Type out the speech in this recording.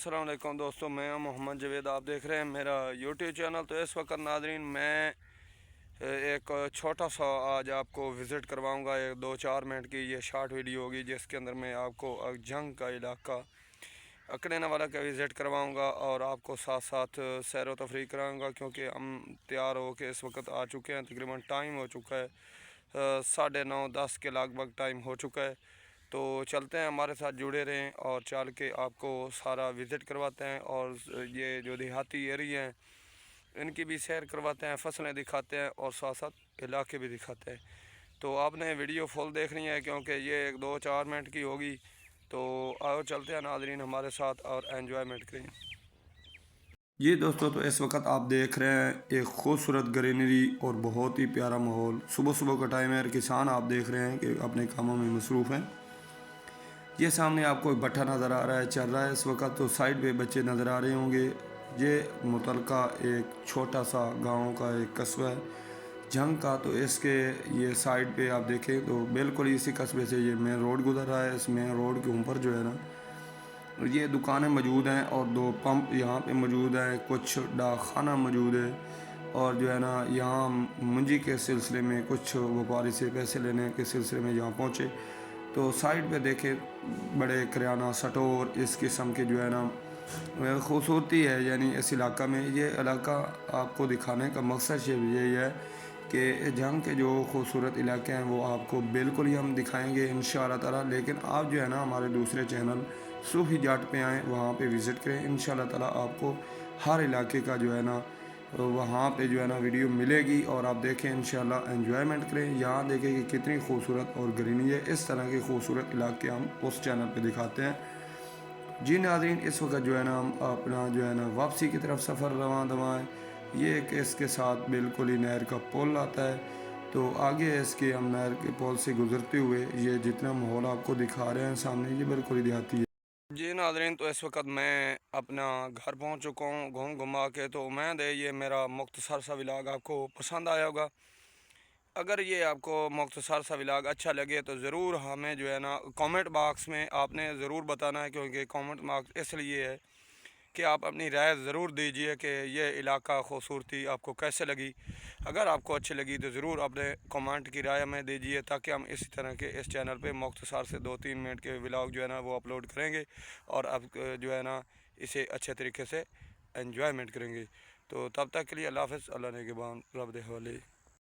अस्सलाम वालेकुम दोस्तों, मैं हूं मोहम्मद जवेद। आप देख रहे हैं मेरा यूट्यूब चैनल। तो इस वक्त नाज़रीन मैं एक छोटा सा आज आपको विज़िट करवाऊंगा। एक 2-4 मिनट की ये शॉर्ट वीडियो होगी जिसके अंदर मैं आपको जंग का इलाका अकड़ेना वाला का विज़िट करवाऊंगा और आपको साथ साथ सैर व तफरीह कराऊँगा, क्योंकि हम तैयार हो के इस वक्त आ चुके हैं। तकरीबन टाइम हो चुका है 9:30-10 के लगभग टाइम हो चुका है। तो चलते हैं, हमारे साथ जुड़े रहें और चल के आपको सारा विज़िट करवाते हैं और ये जो देहाती एरिया हैं इनकी भी सैर करवाते हैं, फसलें दिखाते हैं और साथ साथ इलाके भी दिखाते हैं। तो आपने वीडियो फुल देखनी है क्योंकि ये 1-2-4 मिनट की होगी। तो आओ चलते हैं नाज़रीन हमारे साथ और एंजॉयमेंट करें। जी दोस्तों, तो इस वक्त आप देख रहे हैं एक खूबसूरत ग्रीनरी और बहुत ही प्यारा माहौल। सुबह सुबह का टाइम है, किसान आप देख रहे हैं कि अपने कामों में मसरूफ़ हैं। ये सामने आपको एक भट्ठा नज़र आ रहा है, चल रहा है इस वक्त। तो साइड पे बच्चे नज़र आ रहे होंगे। ये मुतलका एक छोटा सा गांव का एक कस्बा है जंग का। तो इसके ये साइड पे आप देखें तो बिल्कुल इसी कस्बे से ये मेन रोड गुजर रहा है। इस मेन रोड के ऊपर जो है ना ये दुकानें मौजूद हैं और 2 पंप यहाँ पे मौजूद हैं, कुछ डाकखाना मौजूद है और जो है ना यहाँ मुंजी के सिलसिले में कुछ व्यापारी से पैसे लेने के सिलसिले में यहाँ पहुँचे। तो साइड पे देखे बड़े किराना स्टोर इस किस्म के जो है ना खूबसूरती है। यानी इस इलाका में ये इलाका आपको दिखाने का मकसद सिर्फ यही है कि जंग के जो खूबसूरत इलाके हैं वो आपको बिल्कुल ही हम दिखाएंगे इंशाअल्लाह ताला। लेकिन आप जो है ना हमारे दूसरे चैनल सूफी जाट पे आएँ, वहाँ पे विज़िट करें। इंशाअल्लाह ताला आपको हर इलाके का जो है ना वहाँ पे जो है ना वीडियो मिलेगी और आप देखें इंशाअल्लाह एंजॉयमेंट करें। यहाँ देखें कि कितनी खूबसूरत और ग्रीनरी है। इस तरह के खूबसूरत इलाके हम उस चैनल पे दिखाते हैं। जी नाज़रीन, इस वक्त जो है ना हम अपना जो है ना वापसी की तरफ सफ़र रवां दवाएँ। ये एक इसके साथ बिल्कुल ही नहर का पुल आता है। तो आगे इसके हम नहर के पुल से गुज़रते हुए ये जितना माहौल आपको दिखा रहे हैं सामने, ये बिल्कुल ही देहाती है। जी नाज़रीन, तो इस वक्त मैं अपना घर पहुंच चुका हूं घूम घुमा के। तो उम्मीद है ये मेरा मुख्तसर सा व्लॉग आपको पसंद आया होगा। अगर ये आपको मुख्तसर सा व्लॉग अच्छा लगे तो ज़रूर हमें जो है ना कमेंट बॉक्स में आपने ज़रूर बताना है, क्योंकि कमेंट बॉक्स इसलिए है कि आप अपनी राय ज़रूर दीजिए कि ये इलाका खूबसूरती आपको कैसे लगी। अगर आपको अच्छी लगी तो ज़रूर अपने कमेंट की राय हमें दीजिए, ताकि हम इसी तरह के इस चैनल पे मुख्तसर से 2-3 मिनट के व्लॉग जो है ना वो अपलोड करेंगे और अब जो है ना इसे अच्छे तरीके से एंजॉयमेंट करेंगे। तो तब तक के लिए अल्लाह हाफ़िज़, अल्लाह ने के बाद रब दे हवाले।